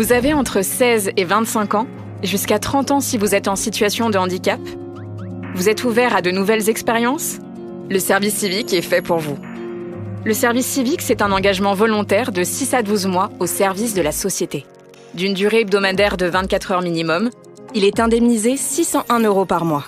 Vous avez entre 16 et 25 ans, jusqu'à 30 ans si vous êtes en situation de handicap. Vous êtes ouvert à de nouvelles expériences ? Le service civique est fait pour vous. Le service civique, c'est un engagement volontaire de 6 à 12 mois au service de la société. D'une durée hebdomadaire de 24 heures minimum, il est indemnisé 601 € par mois.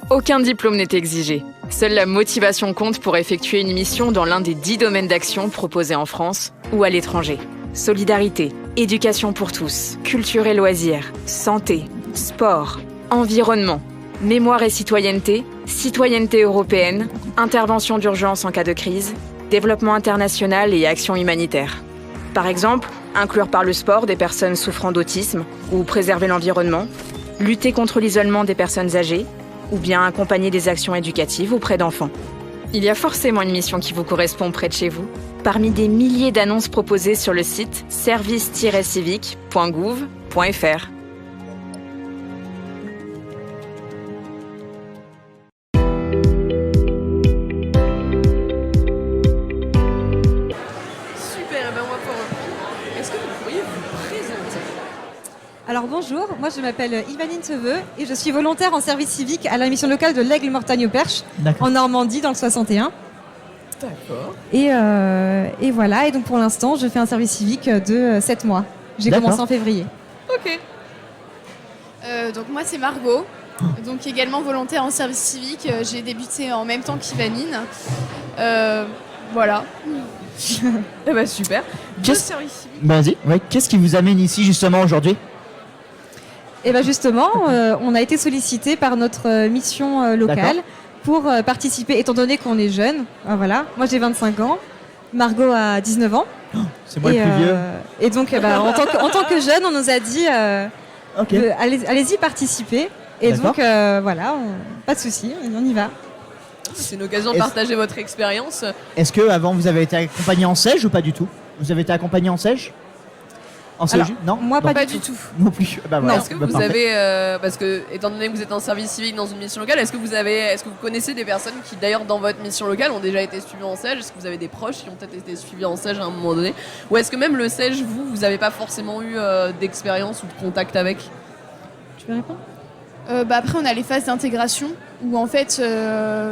Aucun diplôme n'est exigé. Seule la motivation compte pour effectuer une mission dans l'un des 10 domaines d'action proposés en France ou à l'étranger. Solidarité, éducation pour tous, culture et loisirs, santé, sport, environnement, mémoire et citoyenneté, citoyenneté européenne, intervention d'urgence en cas de crise, développement international et action humanitaire. Par exemple, inclure par le sport des personnes souffrant d'autisme ou préserver l'environnement, lutter contre l'isolement des personnes âgées ou bien accompagner des actions éducatives auprès d'enfants. Il y a forcément une mission qui vous correspond près de chez vous, parmi des milliers d'annonces proposées sur le site service-civique.gouv.fr. Alors bonjour, moi je m'appelle Ivanine Seveux et je suis volontaire en service civique à la mission locale de l'Aigle-Mortagne-au-Perche en Normandie dans le 61. D'accord. Et voilà, et donc pour l'instant je fais un service civique de 7 mois. J'ai commencé en février. Ok. Donc moi c'est Margot, donc également volontaire en service civique. J'ai débuté en même temps qu'Ivanine. Voilà. Eh ben super. Service civique. Vas-y, ouais. Qu'est-ce qui vous amène ici justement aujourd'hui ? Et bien justement, on a été sollicité par notre mission locale pour participer, étant donné qu'on est jeune. Voilà. Moi j'ai 25 ans, Margot a 19 ans. C'est moi le plus vieux. Et donc en tant que jeune, on nous a dit allez-y participer. Et donc voilà, pas de souci, on y va. C'est une occasion de partager votre expérience. Est-ce que avant vous avez été accompagné en SEJ ou pas du tout ? Vous avez été accompagné en SEJ ? En CEJ ? Non, moi pas du tout. Non plus. Bah, voilà. Est-ce que vous avez, parce que étant donné que vous êtes en service civique dans une mission locale, est-ce que vous connaissez des personnes qui d'ailleurs dans votre mission locale ont déjà été suivies en SEJ ? Est-ce que vous avez des proches qui ont peut-être été suivis en SEJ à un moment donné ? Ou est-ce que même le SEJ, vous n'avez pas forcément eu d'expérience ou de contact avec ? Tu veux répondre ? Après on a les phases d'intégration où en fait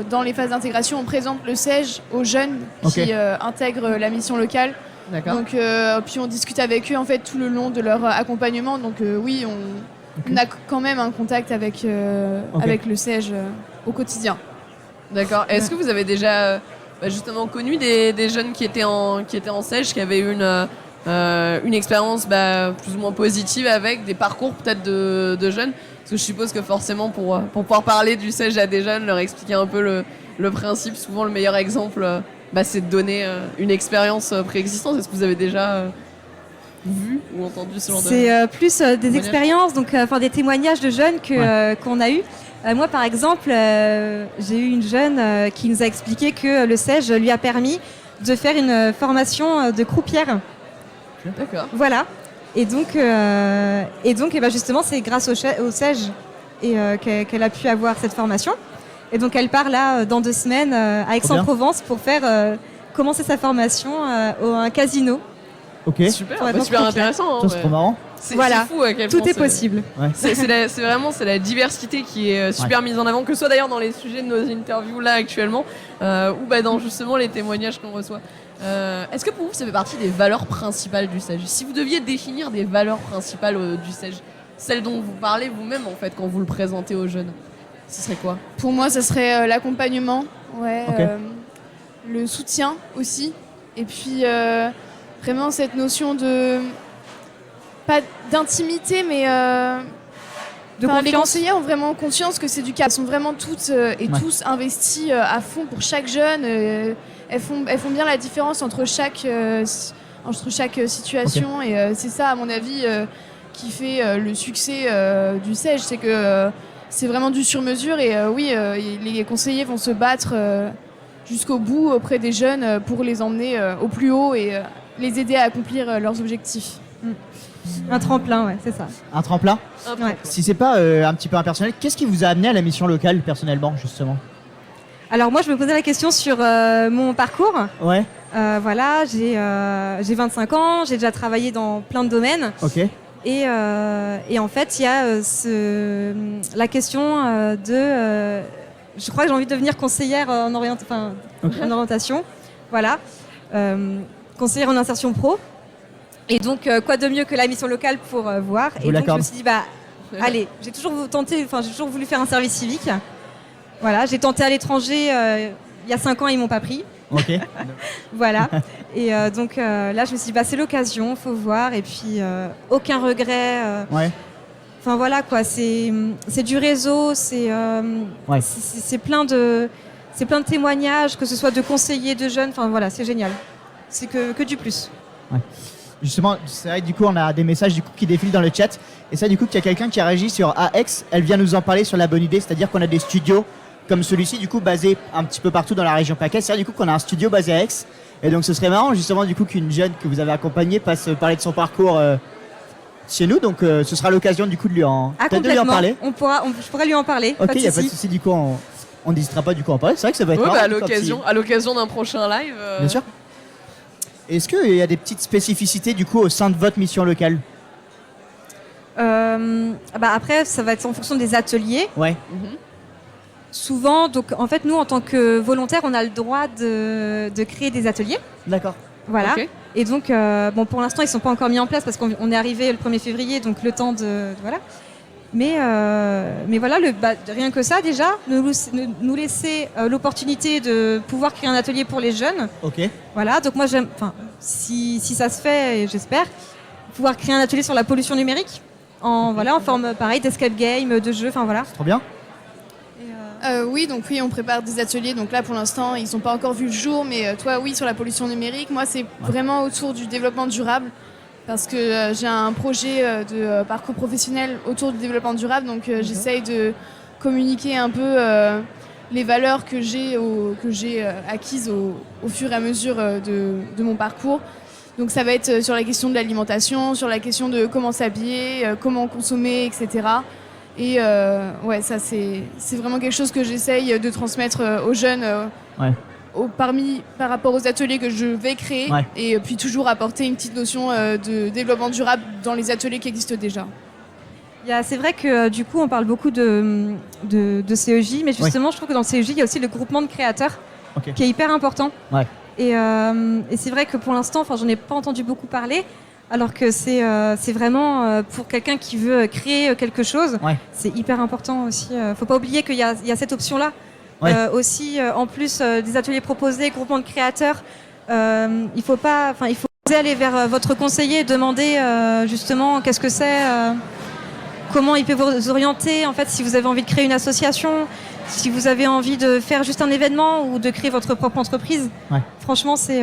dans les phases d'intégration on présente le SEJ aux jeunes qui intègrent la mission locale. D'accord. Donc puis on discute avec eux en fait tout le long de leur accompagnement. Donc oui, on a quand même un contact avec le SEJ au quotidien. D'accord. Est-ce que vous avez déjà justement connu des jeunes qui étaient en SEJ, qui avaient eu une expérience plus ou moins positive avec des parcours peut-être de jeunes ? Parce que je suppose que forcément pour pouvoir parler du SEJ à des jeunes, leur expliquer un peu le principe, souvent le meilleur exemple c'est de donner une expérience préexistante. Est-ce que vous avez déjà vu ou entendu ce genre de... C'est plus des expériences, donc des témoignages de jeunes qu'on a eu. Moi par exemple, j'ai eu une jeune qui nous a expliqué que le SEJ lui a permis de faire une formation de croupière. D'accord. Voilà. Et donc justement, c'est grâce au SEJ qu'elle a pu avoir cette formation. Et donc, elle part là dans 2 semaines à Aix-en-Provence pour faire commencer sa formation à un casino. Ok. Super, super intéressant. C'est trop marrant. C'est fou à quel point tout est possible. Ouais. C'est vraiment la diversité qui est super mise en avant, que ce soit d'ailleurs dans les sujets de nos interviews là actuellement, ou dans justement les témoignages qu'on reçoit. Est-ce que pour vous ça fait partie des valeurs principales du SEJ ? Si vous deviez définir des valeurs principales du SEJ, celles dont vous parlez vous-même en fait quand vous le présentez aux jeunes, ce serait quoi ? Pour moi, ça serait l'accompagnement, le soutien aussi, et puis vraiment cette notion de pas d'intimité, mais les conseillers ont vraiment conscience que c'est du cas. Elles sont vraiment toutes et tous investis à fond pour chaque jeune. Elles font bien la différence entre chaque situation, et c'est ça, à mon avis, qui fait le succès du SEJ, c'est que c'est vraiment du sur-mesure, et les conseillers vont se battre jusqu'au bout auprès des jeunes pour les emmener au plus haut et les aider à accomplir leurs objectifs. Un tremplin, c'est ça. Un tremplin ? Ouais. Si c'est pas un petit peu impersonnel, qu'est-ce qui vous a amené à la mission locale personnellement, justement ? Alors moi, je me posais la question sur mon parcours. Ouais. Voilà, j'ai 25 ans, j'ai déjà travaillé dans plein de domaines. Ok. Et en fait, il y a la question je crois que j'ai envie de devenir conseillère en orientation. Voilà. Conseillère en insertion pro. Et donc, quoi de mieux que la mission locale pour voir. Et donc, je me suis dit, allez, j'ai toujours voulu faire un service civique. Voilà, j'ai tenté à l'étranger il y a 5 ans, ils m'ont pas pris. Ok. Voilà. Et donc là, je me suis dit, c'est l'occasion, faut voir. Et puis, aucun regret. Ouais. Enfin voilà quoi, c'est du réseau, c'est plein de témoignages, que ce soit de conseillers, de jeunes. Enfin voilà, c'est génial. C'est que du plus. Ouais. Justement, c'est vrai que du coup, on a des messages du coup qui défilent dans le chat. Et ça, du coup, qu'il y a quelqu'un qui a réagi sur AX. Elle vient nous en parler sur la bonne idée, c'est-à-dire qu'on a des studios comme celui-ci, du coup, basés un petit peu partout dans la région PACA. C'est vrai du coup qu'on a un studio basé à Aix. Et donc, ce serait marrant justement du coup qu'une jeune que vous avez accompagnée passe parler de son parcours chez nous. Donc, ce sera l'occasion du coup de lui en parler. Je pourrais lui en parler. Ok, il n'y a pas de souci. Du coup, on n'hésitera pas du coup à en parler. C'est vrai que ça va être marrant. À l'occasion d'un prochain live. Bien sûr. Est-ce qu'il y a des petites spécificités du coup au sein de votre mission locale? Après, ça va être en fonction des ateliers. Ouais. Souvent, donc en fait, nous en tant que volontaires, on a le droit de créer des ateliers. D'accord. Voilà. Okay. Et donc, pour l'instant, ils sont pas encore mis en place parce qu'on est arrivé le 1er février, donc le temps de voilà. Mais voilà, rien que ça déjà, nous laisser l'opportunité de pouvoir créer un atelier pour les jeunes. Ok. Voilà, donc moi j'aime, si ça se fait, et j'espère, pouvoir créer un atelier sur la pollution numérique en forme pareil d'escape game, de jeu, enfin voilà. C'est trop bien. Oui, on prépare des ateliers. Donc là, pour l'instant, ils n'ont pas encore vu le jour, mais toi, oui, sur la pollution numérique. Moi, c'est vraiment autour du développement durable. Parce que j'ai un projet de parcours professionnel autour du développement durable, donc j'essaye de communiquer un peu les valeurs que j'ai acquises au fur et à mesure de mon parcours. Donc ça va être sur la question de l'alimentation, sur la question de comment s'habiller, comment consommer, etc. Et ça c'est vraiment quelque chose que j'essaye de transmettre aux jeunes. Par rapport aux ateliers que je vais créer et puis toujours apporter une petite notion de développement durable dans les ateliers qui existent déjà. C'est vrai que du coup on parle beaucoup de CEJ, mais justement je trouve que dans le CEJ il y a aussi le groupement de créateurs qui est hyper important. Et c'est vrai que pour l'instant, j'en ai pas entendu beaucoup parler, alors que c'est vraiment pour quelqu'un qui veut créer quelque chose, c'est hyper important aussi. Faut pas oublier qu'il y a cette option-là. Aussi, en plus des ateliers proposés, groupement de créateurs, il faut aller vers votre conseiller et demander justement qu'est-ce que c'est, comment il peut vous orienter, en fait, si vous avez envie de créer une association, si vous avez envie de faire juste un événement ou de créer votre propre entreprise. Franchement, c'est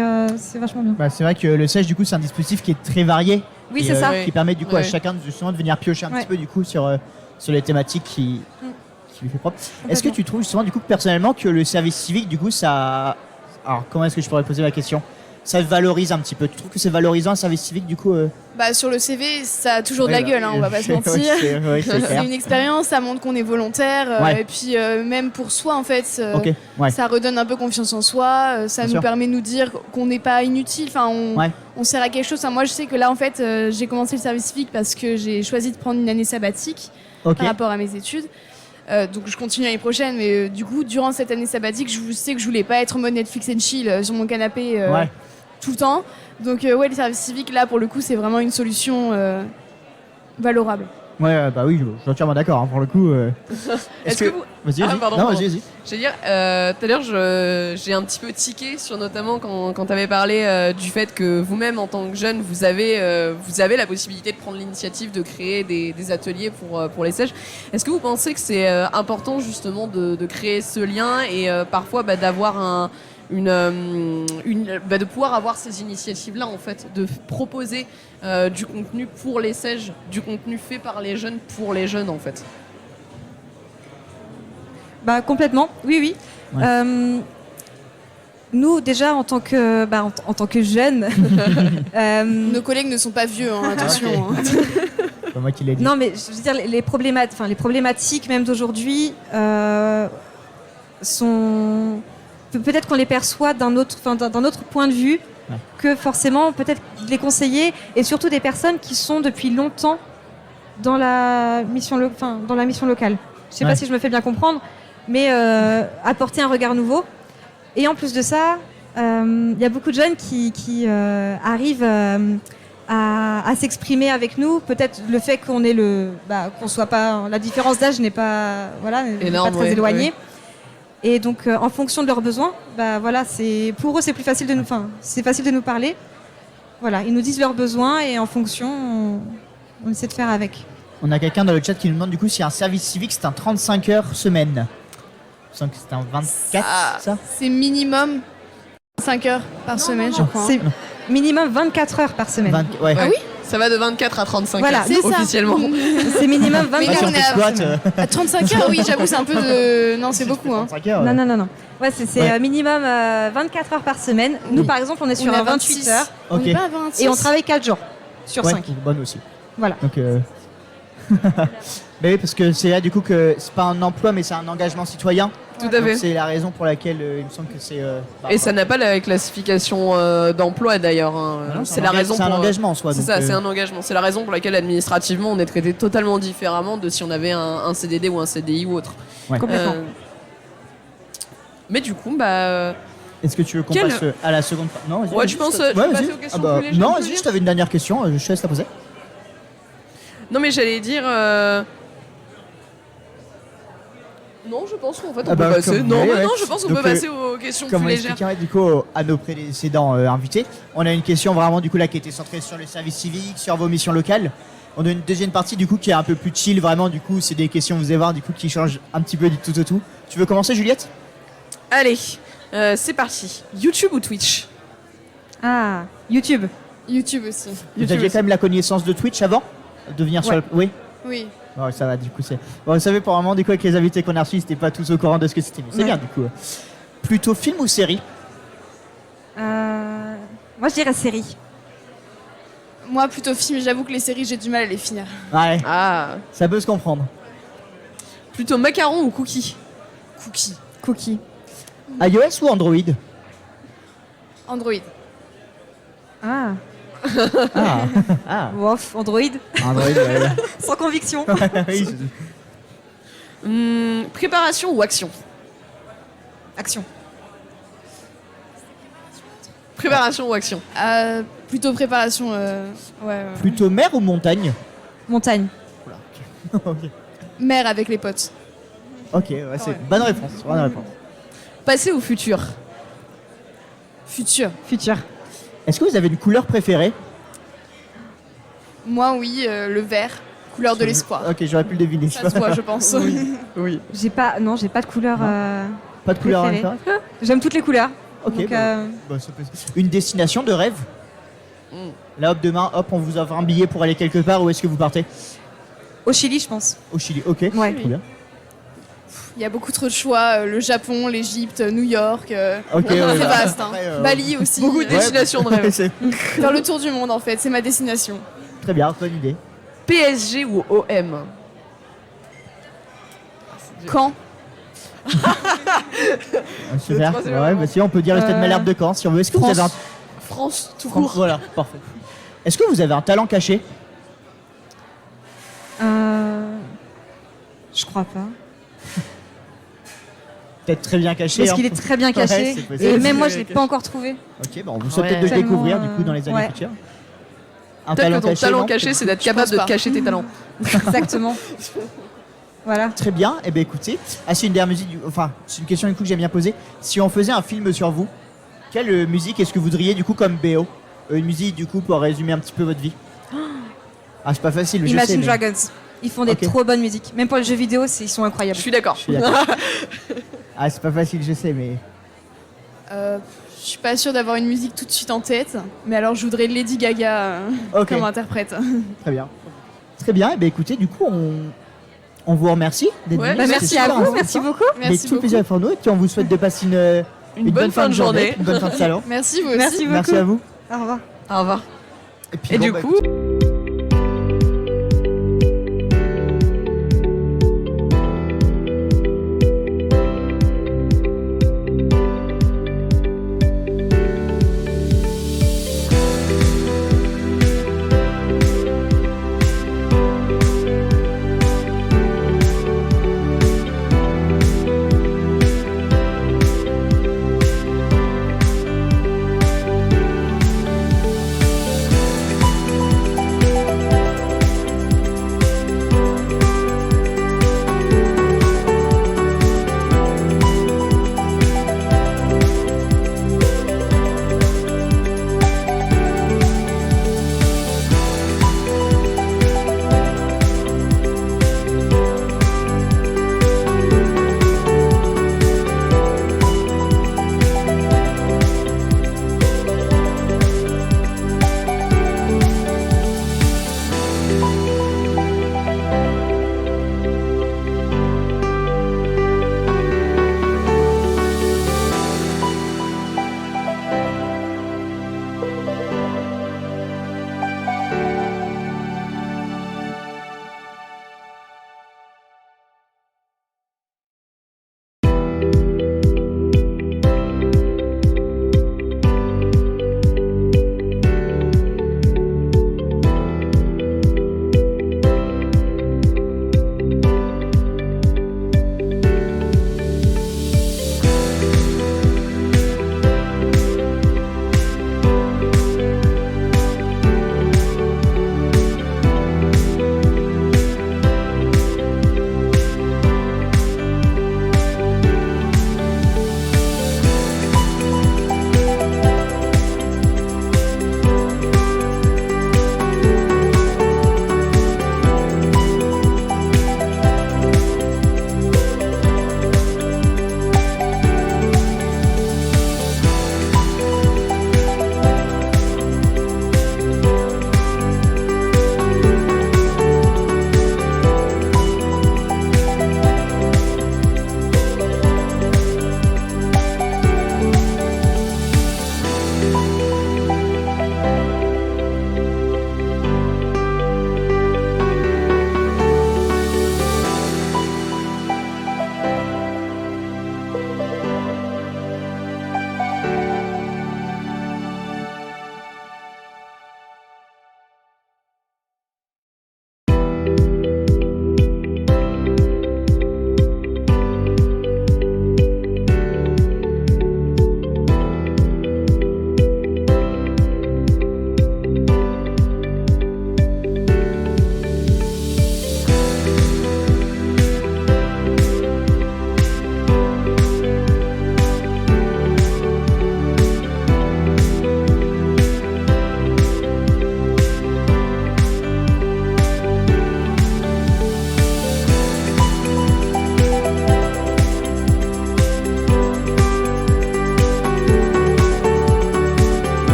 vachement bien. C'est vrai que le CEJ, du coup, c'est un dispositif qui est très varié. Oui, c'est ça. Qui permet du coup à chacun justement de venir piocher un petit peu du coup sur les thématiques qui lui fait propre. Est-ce que tu trouves justement du coup personnellement que le service civique du coup ça... Alors comment est-ce que je pourrais poser la question? Ça valorise un petit peu. Tu trouves que c'est valorisant un service civique du coup Sur le CV, ça a toujours de la gueule, on va pas se mentir. C'est une expérience, ça montre qu'on est volontaire et puis même pour soi en fait, ça redonne un peu confiance en soi, ça nous permet de nous dire qu'on n'est pas inutile, on sert à quelque chose. Moi je sais que là en fait j'ai commencé le service civique parce que j'ai choisi de prendre une année sabbatique par rapport à mes études. Donc je continue l'année prochaine, mais du coup durant cette année sabbatique je sais que je voulais pas être en mode Netflix and chill sur mon canapé tout le temps. Donc le service civique là pour le coup c'est vraiment une solution valorable. Oui, je suis entièrement d'accord pour le coup. Est-ce que vous... Vas-y. Non, vas-y. Je veux dire, tout à l'heure, j'ai un petit peu tiqué sur notamment quand tu avais parlé du fait que vous-même, en tant que jeune, vous avez la possibilité de prendre l'initiative de créer des ateliers pour les CEJ. Est-ce que vous pensez que c'est important justement de créer ce lien et parfois d'avoir de pouvoir avoir ces initiatives-là, en fait, de proposer du contenu pour les CEJ, du contenu fait par les jeunes pour les jeunes, en fait? Complètement, oui. Nous, déjà, en tant que jeunes... Nos collègues ne sont pas vieux, attention. C'est pas moi qui l'ai dit. Non, mais je veux dire, les problématiques même d'aujourd'hui sont... Peut-être qu'on les perçoit d'un autre point de vue que forcément peut-être les conseillers et surtout des personnes qui sont depuis longtemps dans la mission locale. Je sais Ouais. pas si je me fais bien comprendre, mais apporter un regard nouveau. Et en plus de ça, il y a beaucoup de jeunes qui arrivent à s'exprimer avec nous. Peut-être le fait qu'on ait qu'on soit pas, la différence d'âge n'est pas Énorme, pas très ouais, éloignée. ouais. Et donc en fonction de leurs besoins, pour eux c'est plus facile c'est facile de nous parler. Voilà, ils nous disent leurs besoins et en fonction on essaie de faire avec. On a quelqu'un dans le chat qui nous demande du coup si un service civique c'est un 35 heures semaine. Je sens que c'est un 24, ça C'est minimum 5 heures par semaine, je crois. C'est minimum 24 heures par semaine. 20 ouais. Ah oui. Ça va de 24 à 35 Voilà, heures, c'est ça. officiellement. C'est minimum Mais 24 là, si on on est fait à- squat, À 35 heures, oui, j'avoue, c'est un peu de. Non, c'est beaucoup. Hein. 35 heures. Non. Ouais, c'est Ouais. Minimum 24 heures par semaine. Nous, Oui. par exemple, on est sur On est un à 28 26. heures On Ok. n'est pas à 26. et on travaille 4 jours sur Ouais, 5. bonne aussi. Voilà. Donc, mais oui, parce que c'est là du coup que c'est pas un emploi mais c'est un engagement citoyen. Tout à Donc, fait. c'est la raison pour laquelle il me semble que c'est. Et ça n'a pas la classification d'emploi d'ailleurs. Hein. Non, C'est la raison C'est un pour. engagement en soi. C'est donc, ça, c'est un engagement. C'est la raison pour laquelle administrativement on est traité totalement différemment de si on avait un CDD ou un CDI ou autre. Ouais. Complètement. Mais du coup, Est-ce que tu veux qu'on Quel- passe à la seconde partie Non, vas-y. Ouais, vas-y, je pense, te- tu veux ouais, passer vas-y. aux questions Ah bah, plus légères, non, tu veux vas-y, dire je t'avais une dernière question, je te laisse la poser. non, mais j'allais dire. Non, je pense qu'en fait on Ah peut bah, passer. comme Non, vous voulez, mais non, ouais. je pense qu'on Donc, peut passer aux questions Comme plus on légères. expliquait du coup à nos précédents invités, on a une question vraiment du coup là qui était centrée sur le service civique, sur vos missions locales. On a une deuxième partie du coup qui est un peu plus chill vraiment du coup c'est des questions vous allez voir du coup qui changent un petit peu du tout au tout. Tu veux commencer Juliette? Allez, c'est parti. YouTube ou Twitch? Ah, YouTube. YouTube aussi. Vous aviez quand même la connaissance de Twitch avant de venir sur Ouais. le... Oui. Oui. Ouais, ça va du coup c'est... Bon, vous savez pour le moment du coup avec les invités qu'on a reçus ils n'étaient pas tous au courant de ce que c'était mais c'est Ouais. bien du coup. Plutôt film ou série? Moi, je dirais série. Moi, plutôt film, j'avoue que les séries, j'ai du mal à les finir. Ouais, Ah, ça peut se comprendre. plutôt macaron ou cookie? Cookie. Cookie. iOS ou Android? Android. Ah, Ah, ah. wof, Android. Android, ouais. Sans conviction. Oui, Préparation ou action? Action. Préparation ou action? Plutôt préparation. Ouais. Plutôt mer ou montagne? Montagne. Ok, Mer avec les potes. ouais, c'est Ouais. bonne réponse. Bonne réponse. Passé ou futur? Futur. Futur. Est-ce que vous avez une couleur préférée? Moi, oui, le vert. Couleur de l'espoir. Ok, j'aurais pu le deviner. Ça se voit, je pense. Oui. J'ai pas de couleur. Pas de couleur préférée. préférée? J'aime toutes les couleurs. Ok, Donc, bah, ça peut- Une destination de rêve? Là, hop, demain, hop, on vous offre un billet pour aller quelque part. Où est-ce que vous partez? au Chili, je pense. Au Chili, ok. Ouais. Très bien. Il y a beaucoup trop de choix. Le Japon, l'Égypte, New York. Ok, C'est ouais, vaste. Hein. après, Bali aussi. Beaucoup de destinations de rêve. C'est- Faire le tour du monde, en fait. C'est ma destination. Très bien, bonne idée. PSG ou OM? Quand Ah, super. troisième Ouais, élément. bah si, on peut dire le stade Malherbe de Caen si on veut. Est-ce que vous avez un... France, tout France, court. voilà, parfait. Est-ce que vous avez un talent caché? Je crois pas. Peut-être très bien caché. Parce hein. qu'il est très bien Ouais, caché. c'est possible. Et même moi, je l'ai pas encore trouvé. Ok, bon, on vous souhaite Ouais. peut-être de le Tellement, découvrir du coup dans les années ouais. futures. Un Peut-être que ton talent non caché, c'est d'être Je capable pense de pas. cacher tes talents. Exactement. Voilà. Très bien, et bien écoutez, c'est une dernière musique, enfin c'est une question du coup que j'aime bien poser. Si on faisait un film sur vous, quelle musique est-ce que vous voudriez du coup comme BO? Une musique du coup pour résumer un petit peu votre vie. Ah c'est pas facile, je sais. Imagine mais- Dragons. Ils font des Ok. trop bonnes musiques. Même pour le jeu vidéo, ils sont Je incroyables. suis d'accord. Je suis d'accord. Ah c'est pas facile, je sais, mais Je suis pas sûre d'avoir une musique tout de suite en tête. Mais alors, je voudrais Lady Gaga ok, comme interprète. très bien. Très bien, et bien écoutez, du coup on vous remercie d'être Ouais, venus, bah, c'était Merci super à vous, intéressant. merci beaucoup. Mais Merci tout le beaucoup. plaisir est pour nous, et puis on vous souhaite de passer une bonne fin de journée. une bonne fin de salon. Merci, vous aussi. Merci beaucoup. Merci à vous. Au revoir. Au revoir. puis, Et bon, du bah, coup,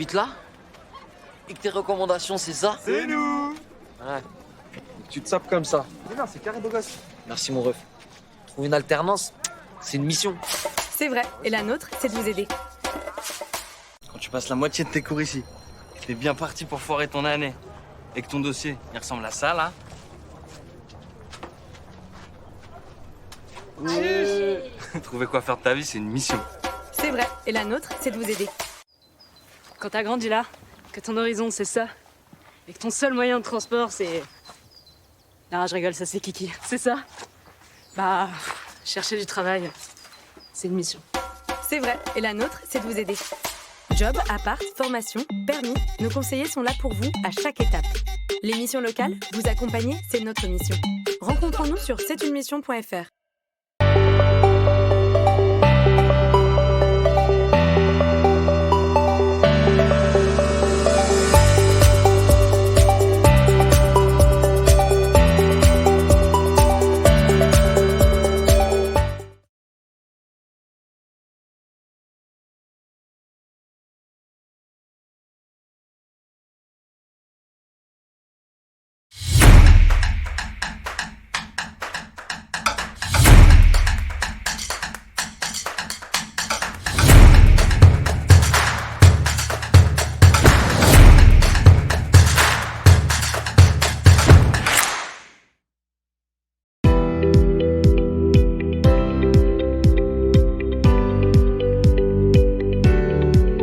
t'habites là? Et que tes recommandations, c'est ça? C'est nous. Ouais. Tu te sapes comme ça. Mais non, c'est carré beau gosse. Merci, mon ref. Trouver une alternance, c'est une mission. C'est vrai, et la nôtre, c'est de vous aider. Quand tu passes la moitié de tes cours ici, que t'es bien parti pour foirer ton année, et que ton dossier, il ressemble à ça, là. Trouver quoi faire de ta vie, c'est une mission. C'est vrai, et la nôtre, c'est de vous aider. Quand t'as grandi là, que ton horizon c'est ça, et que ton seul moyen de transport c'est... Non, je rigole, ça c'est Kiki, c'est ça. Bah, chercher du travail, c'est une mission. C'est vrai, et la nôtre, c'est de vous aider. Job, appart, formation, permis, nos conseillers sont là pour vous à chaque étape. Les missions locales, vous accompagner, c'est notre mission. Rencontrons-nous sur c'estunemission.fr.